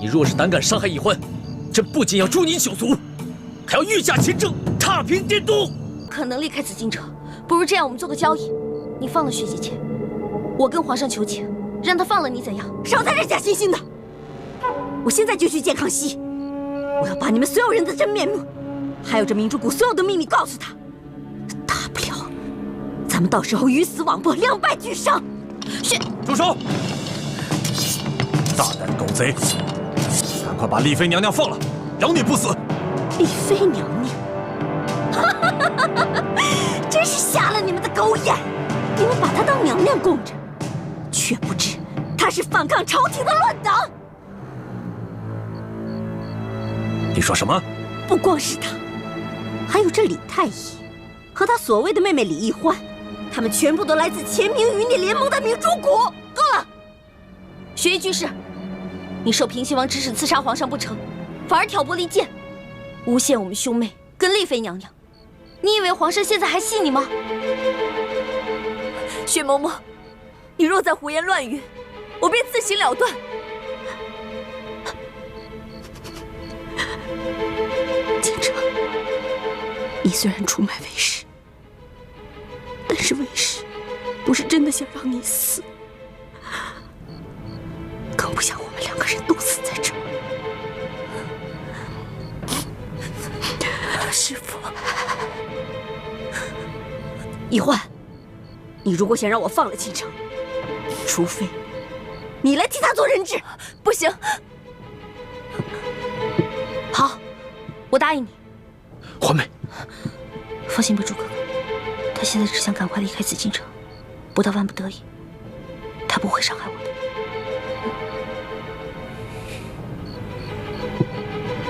你若是胆敢伤害易欢，朕不仅要诛你九族，还要御驾亲征，踏平帝都。可能离开紫禁城，不如这样，我们做个交易，你放了薛姐姐，我跟皇上求情，让他放了你，怎样？少在这假惺惺的！我现在就去见康熙，我要把你们所有人的真面目，还有这明珠谷所有的秘密告诉他。大不了，咱们到时候鱼死网破，两败俱伤。住手！大胆狗贼！赶快把丽妃娘娘放了，咬你不死！丽妃娘娘，真是瞎了你们的狗眼！你们把她当娘娘供着，却不知她是反抗朝廷的乱党。你说什么？不光是她，还有这李太医和她所谓的妹妹李易欢，他们全部都来自前明余孽联盟的明珠谷。够了，薛义居士，你受平亲王指使刺杀皇上不成，反而挑拨离间，诬陷我们兄妹跟丽妃娘娘。你以为皇上现在还信你吗？薛嬷嬷，你若再胡言乱语，我便自行了断。锦城，你虽然出卖魏氏，但是魏氏不是真的想让你死，更不想我们两个人都死在这儿。师父，易欢，你如果想让我放了锦城，除非你来替他做人质。不行。好，我答应你。环妹，放心吧，朱哥哥，他现在只想赶快离开紫禁城，不到万不得已，他不会伤害我的。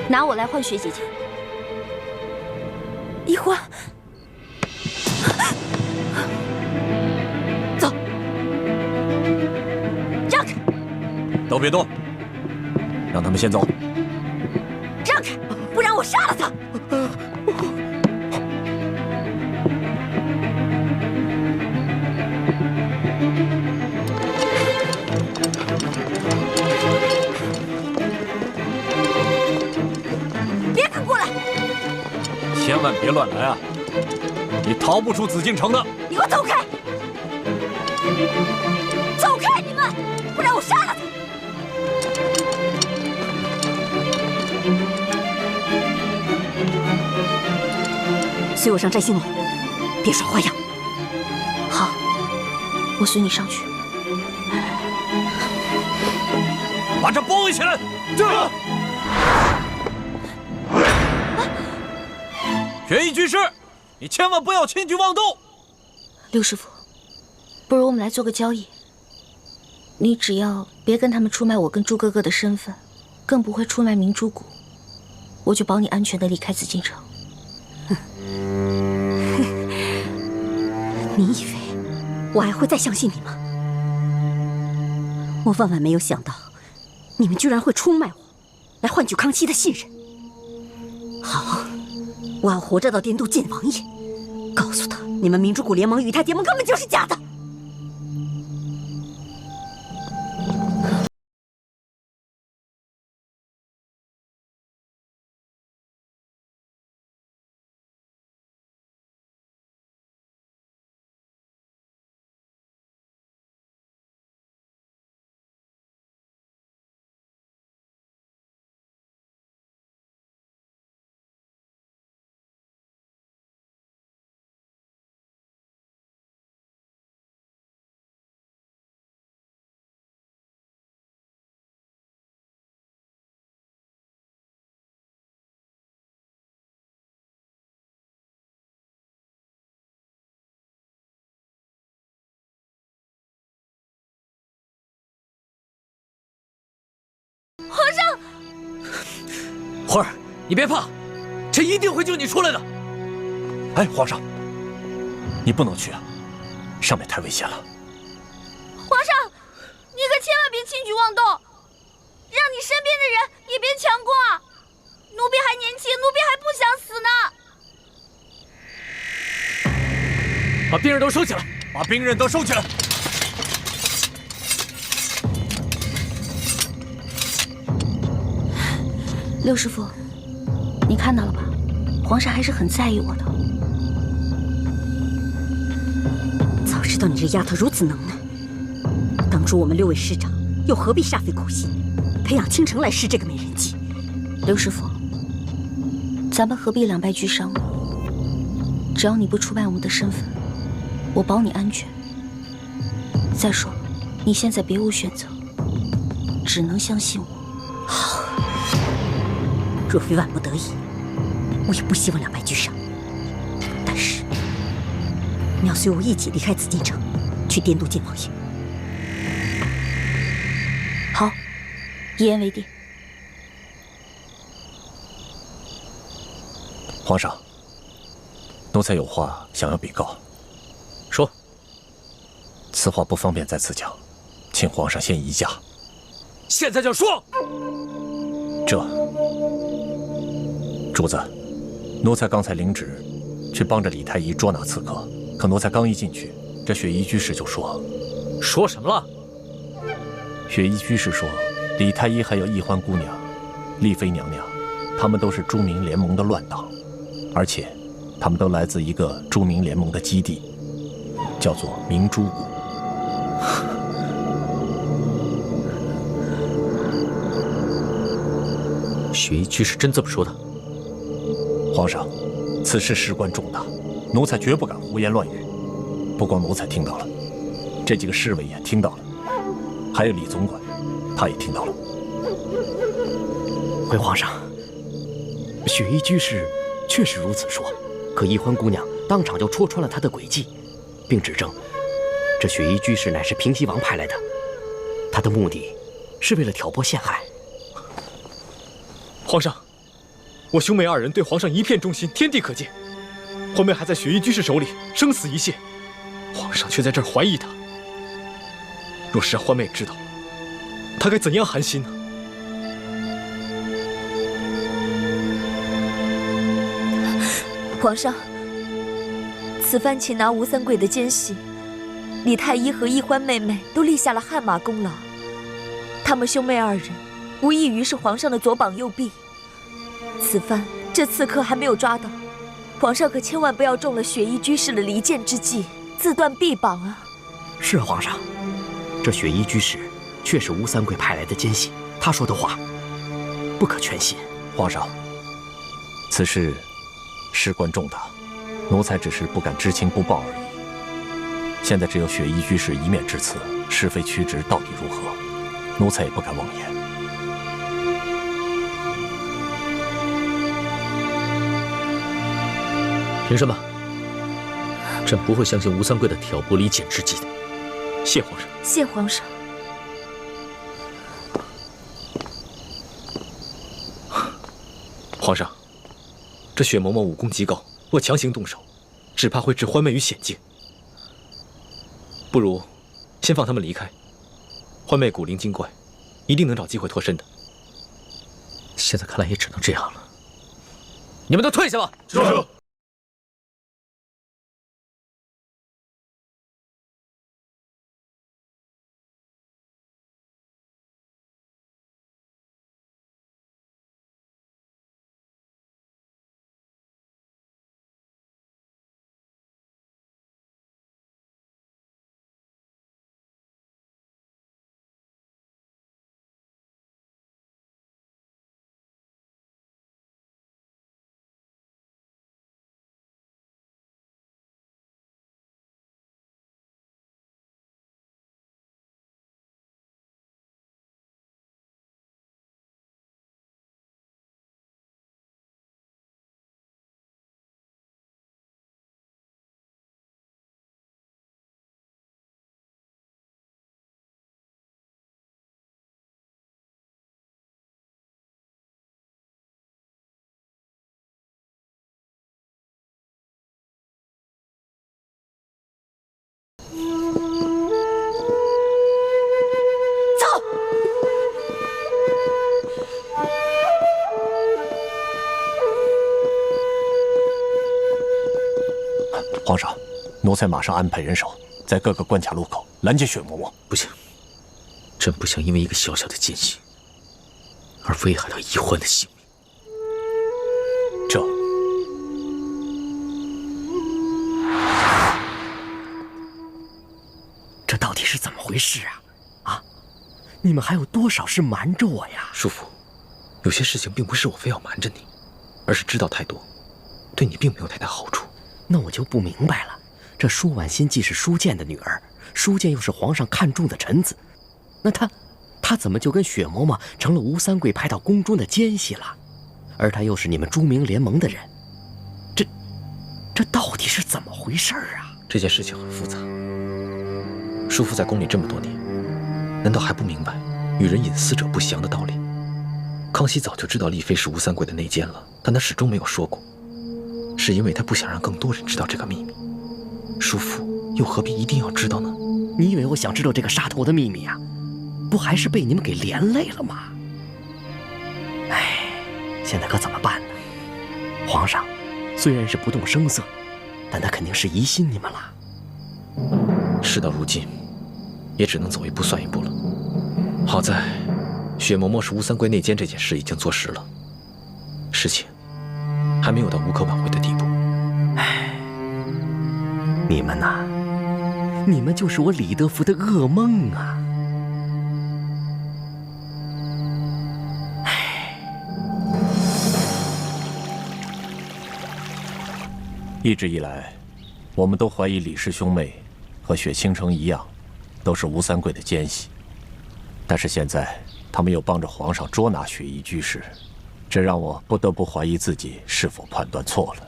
拿我来换薛姐姐。易欢，走，让开，都别动，让他们先走。让开，不然我杀了他。别敢过来！千万别乱来啊！你逃不出紫禁城的。你给我走开！走开你们，不然我杀了他！随我上摘星楼，别耍花样。好，我随你上去。把这包围起来！学艺居士，你千万不要轻举妄动。刘师傅，不如我们来做个交易。你只要别跟他们出卖我跟朱哥哥的身份，更不会出卖明珠谷，我就保你安全的离开紫禁城。你以为我还会再相信你吗？我万万没有想到，你们居然会出卖我，来换取康熙的信任。好，我要活着到颠都见王爷，告诉他你们明珠谷联盟与他结盟根本就是假的。皇上，花儿，你别怕，朕一定会救你出来的。哎，皇上，你不能去啊，上面太危险了。皇上，你可千万别轻举妄动，让你身边的人也别强攻啊！奴婢还年轻，奴婢还不想死呢。把兵刃都收起来，把兵刃都收起来。六师傅，你看到了吧？皇上还是很在意我的。早知道你这丫头如此能耐，当初我们6位师长又何必煞费苦心，培养倾城来施这个美人计？刘师傅，咱们何必两败俱伤呢？只要你不出卖我们的身份，我保你安全。再说了，你现在别无选择，只能相信我。好，若非万不得已，我也不希望两败俱伤。但是，你要随我一起离开紫禁城，去滇都见王爷。好，一言为定。皇上，奴才有话想要禀告。说。此话不方便在此讲，请皇上先移驾。现在就说。主子，奴才刚才领旨去帮着李太医捉拿刺客，可奴才刚一进去，这雪衣居士就说什么了？雪衣居士说，李太医还有易欢姑娘、丽妃娘娘，他们都是朱明联盟的乱党，而且他们都来自一个朱明联盟的基地，叫做明珠谷。雪衣居士真这么说的？皇上，此事事关重大，奴才绝不敢胡言乱语。不光奴才听到了，这几个侍卫也听到了，还有李总管，他也听到了。回皇上，雪衣居士确实如此说，可易欢姑娘当场就戳穿了他的诡计，并指证这雪衣居士乃是平西王派来的，他的目的是为了挑拨陷害。皇上，我兄妹2人对皇上一片忠心，天地可见。欢妹还在雪衣居士手里生死一线，皇上却在这儿怀疑她。若是让欢妹知道，她该怎样寒心呢？皇上，此番擒拿吴三桂的奸细，李太医和易欢妹妹都立下了汗马功劳。她们兄妹2人，无异于是皇上的左膀右臂。此番这刺客还没有抓到，皇上可千万不要中了雪衣居士的离间之计，自断臂膀啊！是皇上，这雪衣居士确是吴三桂派来的奸细，他说的话不可全信。皇上，此事事关重大，奴才只是不敢知情不报而已。现在只有雪衣居士一面之词，是非曲直到底如何，奴才也不敢妄言。凭什么？朕不会相信吴三桂的挑拨离间之计的。谢皇上。谢皇上。皇上，这雪嬷嬷武功极高，若强行动手，只怕会置欢妹于险境。不如先放他们离开。欢妹古灵精怪，一定能找机会脱身的。现在看来也只能这样了。你们都退下吧。是。皇上，奴才马上安排人手，在各个关卡路口拦截雪嬷嬷。不行，朕不想因为一个小小的奸细而危害到易欢的性命。回事啊？啊，你们还有多少是瞒着我呀？叔父，有些事情并不是我非要瞒着你，而是知道太多，对你并没有太大好处。那我就不明白了，这舒婉心既是舒剑的女儿，舒剑又是皇上看重的臣子，那她怎么就跟雪嬷嬷成了吴三桂派到宫中的奸细了？而她又是你们朱明联盟的人，这到底是怎么回事啊？这件事情很复杂。叔父在宫里这么多年，难道还不明白与人隐私者不祥的道理？康熙早就知道丽妃是吴三桂的内奸了，但他始终没有说过，是因为他不想让更多人知道这个秘密。叔父又何必一定要知道呢？你以为我想知道这个杀头的秘密啊？不还是被你们给连累了吗？哎，现在可怎么办呢？皇上虽然是不动声色，但他肯定是疑心你们了。事到如今，也只能走一步算一步了。好在雪嬷嬷是吴三桂内奸这件事已经坐实了，事情还没有到无可挽回的地步。唉，你们呐，你们就是我李德福的噩梦啊！一直以来，我们都怀疑李氏兄妹和雪倾城一样，都是吴三桂的奸细。但是现在，他们又帮着皇上捉拿雪衣居士，这让我不得不怀疑自己是否判断错了。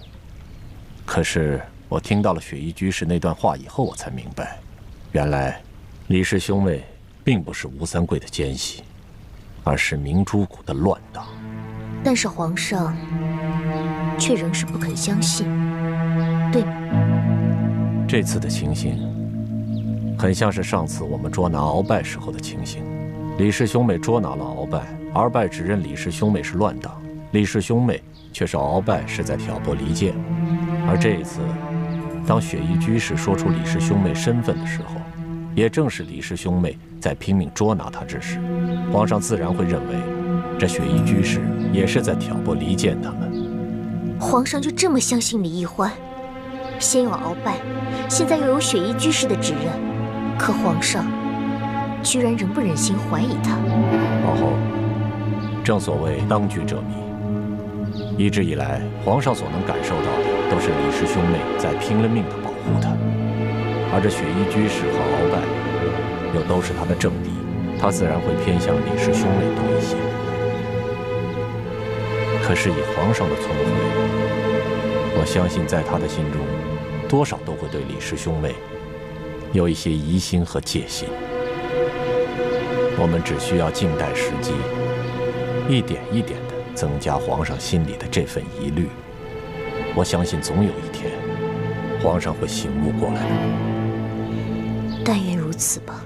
可是我听到了雪衣居士那段话以后，我才明白，原来李氏兄妹并不是吴三桂的奸细，而是明珠谷的乱党。但是皇上却仍是不肯相信，对吗？这次的情形很像是上次我们捉拿鳌拜时候的情形。李氏兄妹捉拿了鳌拜，鳌拜指认李氏兄妹是乱党，李氏兄妹却说鳌拜是在挑拨离间。而这一次，当雪衣居士说出李氏兄妹身份的时候，也正是李氏兄妹在拼命捉拿他之时，皇上自然会认为这雪衣居士也是在挑拨离间他们。皇上就这么相信李易欢？先有鳌拜，现在又有雪衣居士的指认，可皇上居然仍不忍心怀疑他。皇后，正所谓当局者迷。一直以来，皇上所能感受到的都是李氏兄妹在拼了命地保护他，而这雪衣居士和鳌拜又都是他的政敌，他自然会偏向李氏兄妹多一些。可是以皇上的聪慧，我相信在他的心中，多少都会对李氏兄妹有一些疑心和戒心。我们只需要静待时机，一点一点地增加皇上心里的这份疑虑。我相信总有一天，皇上会醒悟过来的。但愿如此吧。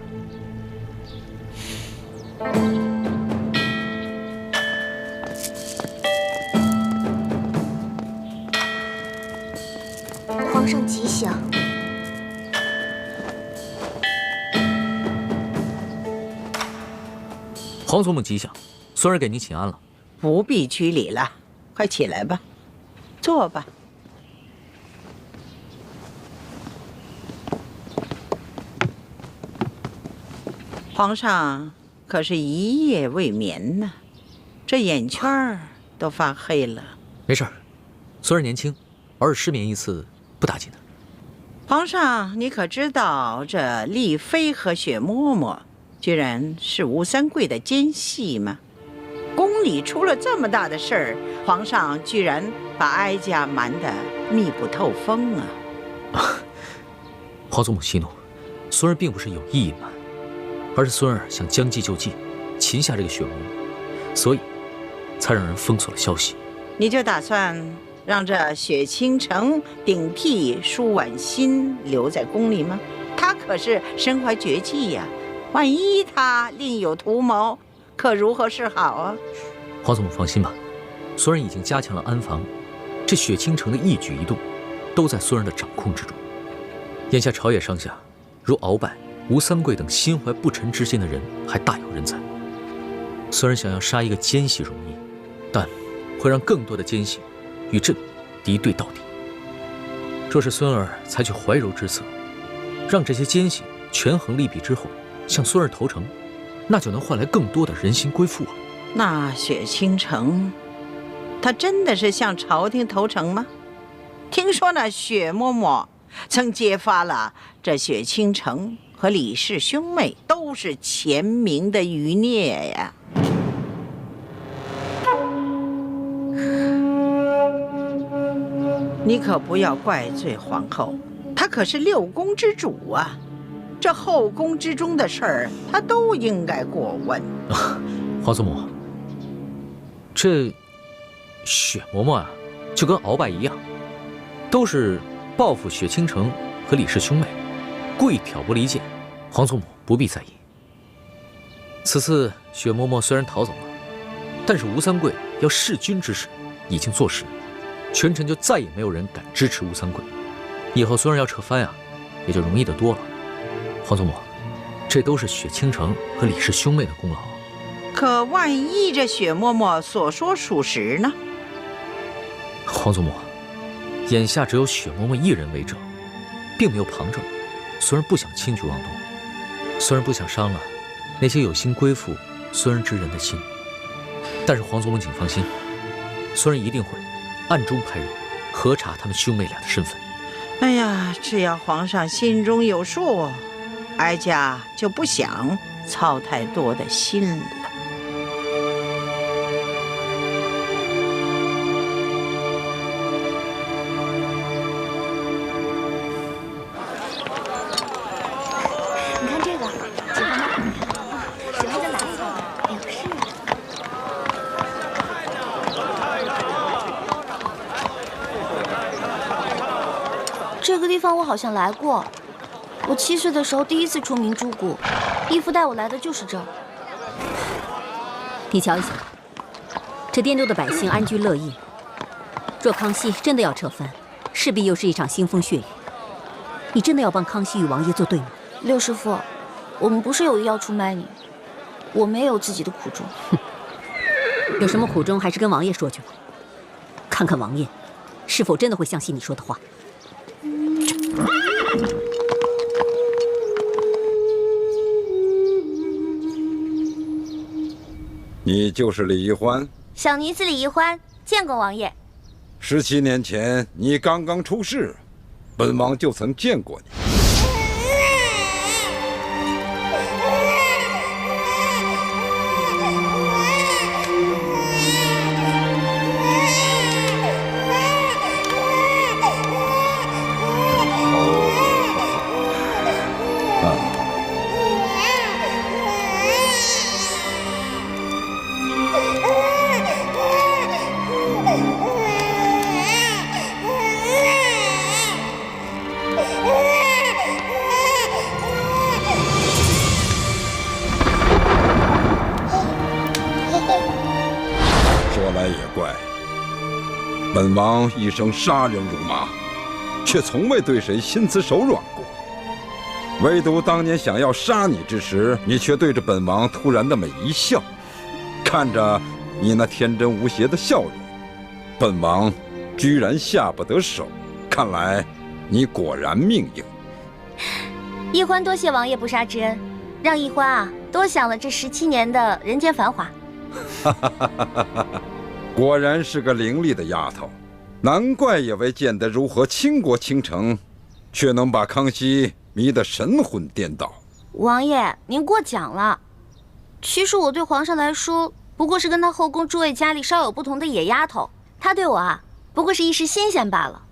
皇上吉祥。皇祖母吉祥，孙儿给您请安了。不必拘礼了，快起来吧，坐吧。皇上可是一夜未眠呢，这眼圈儿都发黑了。没事儿，孙儿年轻，偶尔失眠一次不打紧的。皇上，你可知道这丽妃和雪嬷嬷居然是吴三桂的奸细吗？宫里出了这么大的事儿，皇上居然把哀家瞒得密不透风啊！皇祖母息怒，孙儿并不是有意隐瞒，而是孙儿想将计就计，擒下这个雪嬷嬷，所以才让人封锁了消息。你就打算让这雪倾城顶替舒婉心留在宫里吗？她可是身怀绝技呀，万一她另有图谋，可如何是好啊？皇祖母放心吧，孙儿已经加强了安防，这雪倾城的一举一动，都在孙儿的掌控之中。眼下朝野上下，如鳌拜、吴三桂等心怀不臣之心的人还大有人在。孙儿想要杀一个奸细容易，但会让更多的奸细与朕敌对到底。若是孙儿采取怀柔之策，让这些奸细权衡利弊之后，向孙儿投诚，那就能换来更多的人心归附啊。那雪倾城，他真的是向朝廷投诚吗？听说那雪嬷嬷曾揭发了这雪倾城和李氏兄妹都是前明的余孽呀。你可不要怪罪皇后，她可是六宫之主啊，这后宫之中的事儿，她都应该过问。皇祖母，这雪嬷嬷啊，就跟鳌拜一样，都是报复雪倾城和李氏兄妹，故意挑拨离间，皇祖母不必在意。此次雪嬷嬷虽然逃走了，但是吴三桂要弑君之事已经坐实，权臣就再也没有人敢支持吴三桂。以后孙儿要撤藩啊，也就容易得多了。皇祖母，这都是雪倾城和李氏兄妹的功劳。可万一这雪嬷嬷所说属实呢？皇祖母，眼下只有雪嬷嬷一人为证，并没有旁证。孙儿不想轻举妄动，孙儿不想伤了那些有心归附孙儿之人的心。但是皇祖母请放心，孙儿一定会暗中派人核查他们兄妹俩的身份。哎呀，只要皇上心中有数，哀家就不想操太多的心了。你看这个，喜欢吗？喜欢就拿走。哎呦，是啊。这个地方我好像来过，我7岁的时候第一次出明珠谷，义父带我来的就是这儿。你瞧一瞧，这滇州的百姓安居乐业。若康熙真的要撤藩，势必又是一场腥风血雨。你真的要帮康熙与王爷作对吗？六师傅，我们不是有意要出卖你，我们也有自己的苦衷。有什么苦衷，还是跟王爷说去吧。看看王爷是否真的会相信你说的话。你就是李一欢？小女子李一欢，见过王爷。17年前你刚刚出世，本王就曾见过你。说来也怪，本王一生杀人如麻，却从未对谁心慈手软过。唯独当年想要杀你之时，你却对着本王突然那么一笑，看着你那天真无邪的笑容，本王居然下不得手。看来你果然命硬。一欢多谢王爷不杀之恩，让一欢啊多享了这17年的人间繁华。果然是个伶俐的丫头，难怪也未见得如何倾国倾城，却能把康熙迷得神魂颠倒。王爷，您过奖了。其实我对皇上来说，不过是跟他后宫诸位家里稍有不同的野丫头，他对我啊，不过是一时新鲜罢了。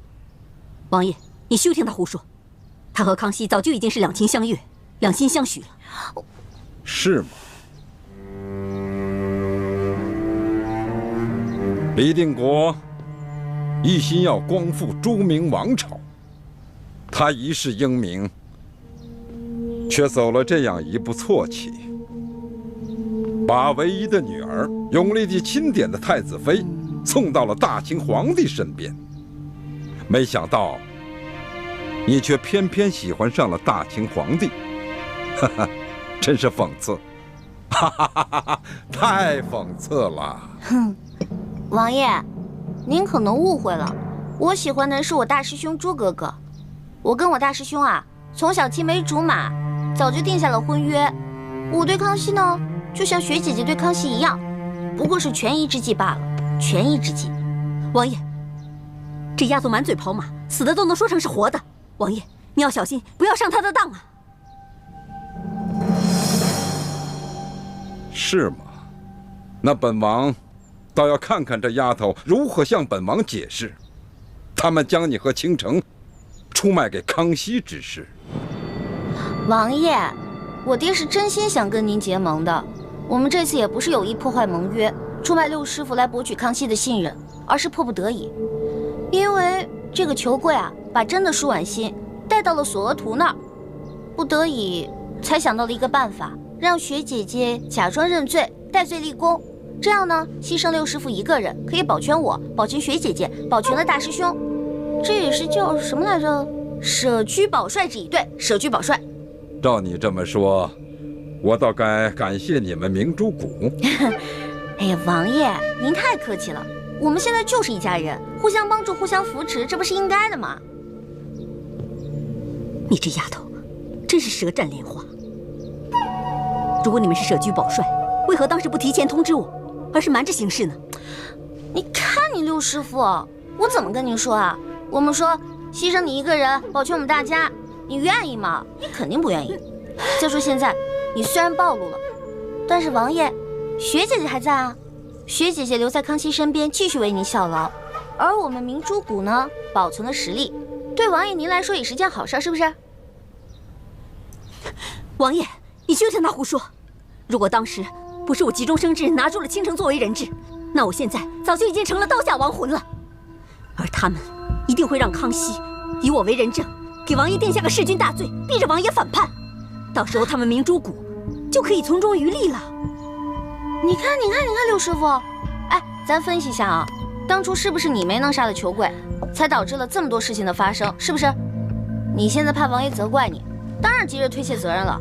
王爷，你休听他胡说，他和康熙早就已经是两情相悦、两心相许了。是吗？李定国一心要光复朱明王朝，他一世英名，却走了这样一步错棋，把唯一的女儿永历帝钦点的太子妃送到了大清皇帝身边。没想到你却偏偏喜欢上了大清皇帝，哈哈，真是讽刺，哈哈哈哈，太讽刺了。哼，王爷，您可能误会了，我喜欢的是我大师兄朱哥哥。我跟我大师兄啊，从小青梅竹马，早就定下了婚约。我对康熙呢，就像雪姐姐对康熙一样，不过是权宜之计罢了，权宜之计。王爷，这丫头满嘴跑马，死的都能说成是活的。王爷，你要小心，不要上她的当啊！是吗？那本王倒要看看这丫头如何向本王解释，他们将你和倾城出卖给康熙之事。王爷，我爹是真心想跟您结盟的。我们这次也不是有意破坏盟约，出卖六师傅来博取康熙的信任，而是迫不得已。因为这个裘贵啊，把真的舒婉心带到了索额图那儿，不得已才想到了一个办法，让雪姐姐假装认罪，戴罪立功。这样呢，牺牲六师傅一个人，可以保全我，保全雪姐姐，保全了大师兄。这也是叫什么来着？舍居保帅之意。对，舍居保帅。照你这么说，我倒该感谢你们明珠谷。哎呀，王爷，您太客气了。我们现在就是一家人，互相帮助，互相扶持，这不是应该的吗？你这丫头，真是舌战莲花。如果你们是舍居保帅，为何当时不提前通知我，而是瞒着行事呢？你看你六师傅，我怎么跟您说啊？我们说牺牲你一个人，保全我们大家，你愿意吗？你肯定不愿意。再说现在，你虽然暴露了，但是王爷，雪姐姐还在啊。雪姐姐留在康熙身边，继续为您效劳，而我们明珠谷呢，保存了实力，对王爷您来说也是件好事，是不是？王爷，你休想那胡说！如果当时不是我急中生智拿住了倾城作为人质，那我现在早就已经成了刀下亡魂了。而他们一定会让康熙以我为人证，给王爷定下个弑君大罪，逼着王爷反叛。到时候他们明珠谷就可以从中渔利了。你看，六师傅，哎，咱分析一下啊，当初是不是你没能杀了裘贵，才导致了这么多事情的发生？是不是？你现在怕王爷责怪你，当然急着推卸责任了，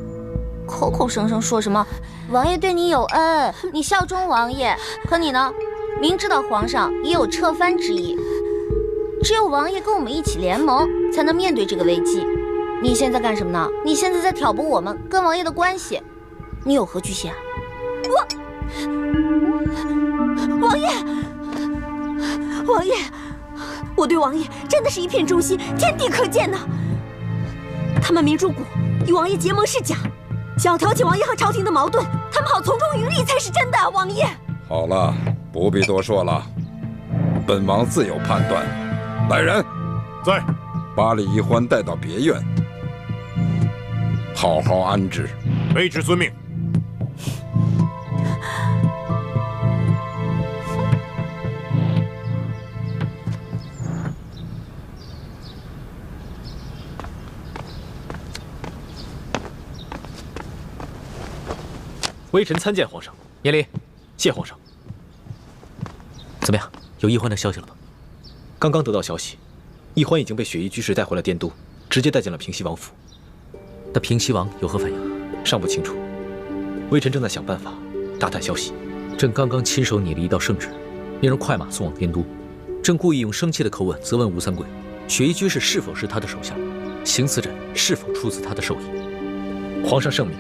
口口声声说什么王爷对你有恩，你效忠王爷，可你呢，明知道皇上也有撤藩之意，只有王爷跟我们一起联盟，才能面对这个危机。你现在干什么呢？你现在在挑拨我们跟王爷的关系，你有何居心啊？王爷，我对王爷真的是一片忠心，天地可见呐。他们明珠谷与王爷结盟是假，想要挑起王爷和朝廷的矛盾，他们好从中渔利才是真的啊！王爷，好了，不必多说了，本王自有判断。来人，在，把李一欢带到别院，好好安置。卑职遵命。微臣参见皇上。免礼。谢皇上。怎么样，有一欢的消息了吗？刚刚得到消息，一欢已经被雪衣居士带回了滇都，直接带进了平西王府。那平西王有何反应？尚不清楚。微臣正在想办法打探消息。朕刚刚亲手拟了一道圣旨，令人快马送往滇都。朕故意用生气的口吻责问吴三桂，雪衣居士是否是他的手下，行刺朕是否出自他的授意。皇上圣明。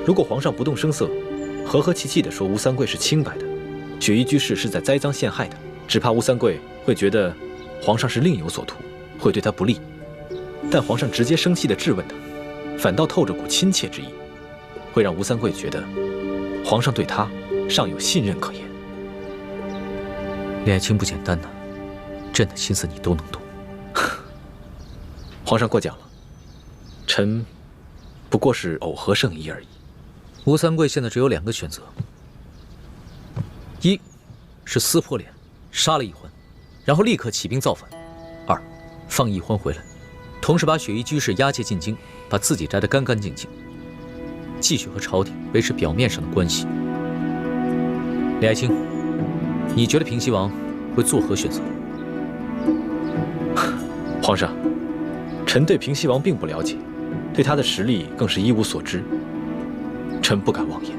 如果皇上不动声色，和和气气地说吴三桂是清白的，雪衣居士是在栽赃陷害的，只怕吴三桂会觉得皇上是另有所图，会对他不利。但皇上直接生气地质问他，反倒透着股亲切之意，会让吴三桂觉得皇上对他尚有信任可言。李爱卿不简单呐，朕的心思你都能懂。皇上过奖了，臣不过是偶合圣意而已。吴三桂现在只有2个选择：一是撕破脸，杀了一欢，然后立刻起兵造反；二，放一欢回来，同时把雪衣居士押解进京，把自己摘得干干净净，继续和朝廷维持表面上的关系。李爱卿，你觉得平西王会作何选择？皇上，臣对平西王并不了解，对他的实力更是一无所知，臣不敢妄言。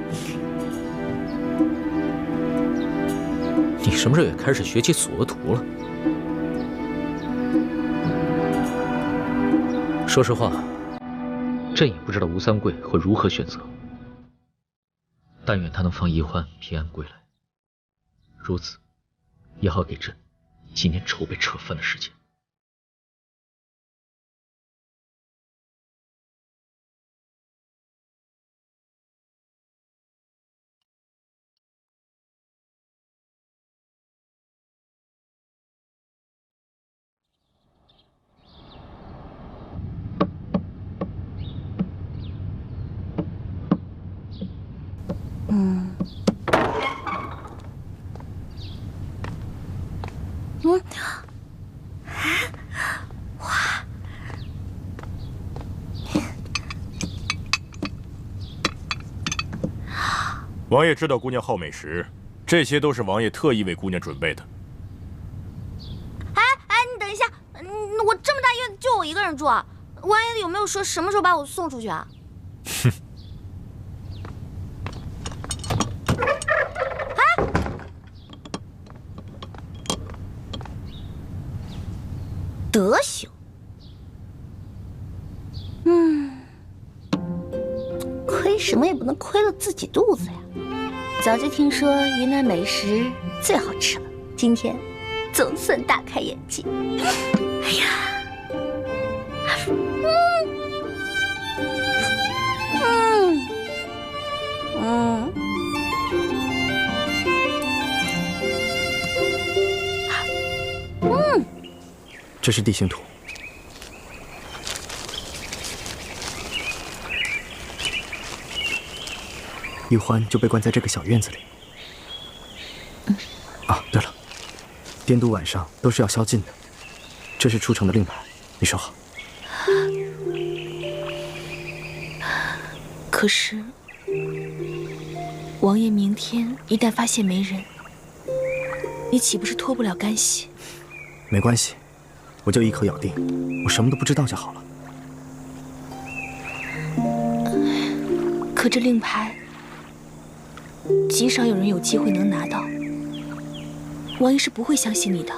你什么时候也开始学起索额图了？说实话，朕也不知道吴三桂会如何选择。但愿他能放易欢平安归来，如此也好给朕几年筹备撤藩的时间。王爷知道姑娘好美食，这些都是王爷特意为姑娘准备的。哎，你等一下，我这么大院子就我一个人住啊，王爷有没有说什么时候把我送出去啊？哼。德行，亏什么也不能亏了自己肚子呀。早就听说云南美食最好吃了，今天总算大开眼界。哎呀，这是地形图。易欢就被关在这个小院子里。啊，对了，滇都晚上都是要宵禁的。这是出城的令牌，你收好。可是，王爷明天一旦发现没人，你岂不是脱不了干系？没关系，我就一口咬定，我什么都不知道就好了。可这令牌，极少有人有机会能拿到。王爷是不会相信你的。